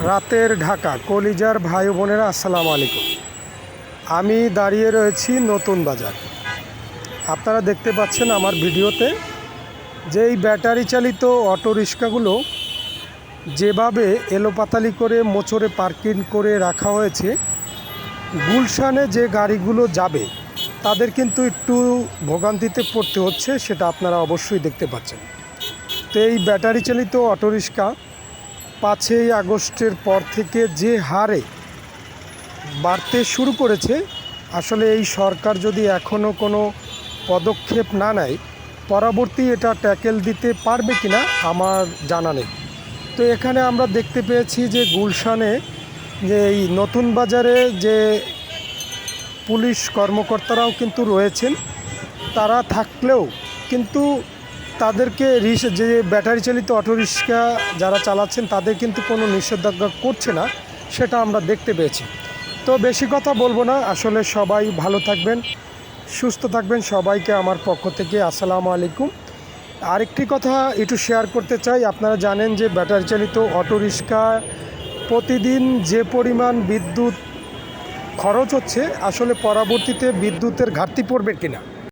রাতের ঢাকা কলিজার ভাই বোনেরা আসসালামু আলাইকুম। আমি দাঁড়িয়ে রয়েছি নতুন বাজার। আপনারা দেখতে পাচ্ছেন আমার ভিডিওতে যে এই ব্যাটারি চালিত অটোরিক্সাগুলো যেভাবে এলোপাতালি করে মোচড়ে পার্কিং করে রাখা হয়েছে, গুলশানে যে গাড়িগুলো যাবে তাদের কিন্তু একটু ভোগান্তিতে পড়তে হচ্ছে, সেটা আপনারা অবশ্যই দেখতে পাচ্ছেন। তো এই ব্যাটারি চালিত অটোরিক্সা 5ই আগস্টের পর থেকে যে হারে বাড়তে শুরু করেছে, আসলে এই সরকার যদি এখনও কোনো পদক্ষেপ না নেয়, পরবর্তী এটা ট্যাকেল দিতে পারবে কিনা আমার জানা নেই। তো এখানে আমরা দেখতে পেয়েছি যে গুলশানে যে এই নতুন বাজারে যে পুলিশ কর্মকর্তারাও কিন্তু রয়েছেন, তারা থাকলেও কিন্তু তাদেরকে যে ব্যাটারি চালিত অটোরিক্সা যারা চালাচ্ছেন তাদের কিন্তু কোনো নিষেধাজ্ঞা করছে না, সেটা আমরা দেখতে পেয়েছি। তো বেশি কথা বলবো না, আসলে সবাই ভালো থাকবেন, সুস্থ থাকবেন। সবাইকে আমার পক্ষ থেকে আসসালামু আলাইকুম। আরেকটি কথা একটু শেয়ার করতে চাই। আপনারা জানেন যে ব্যাটারি চালিত অটোরিক্সা প্রতিদিন যে পরিমাণ বিদ্যুৎ খরচ হচ্ছে, আসলে পরবর্তীতে বিদ্যুতের ঘাটতি পড়বে কিনা।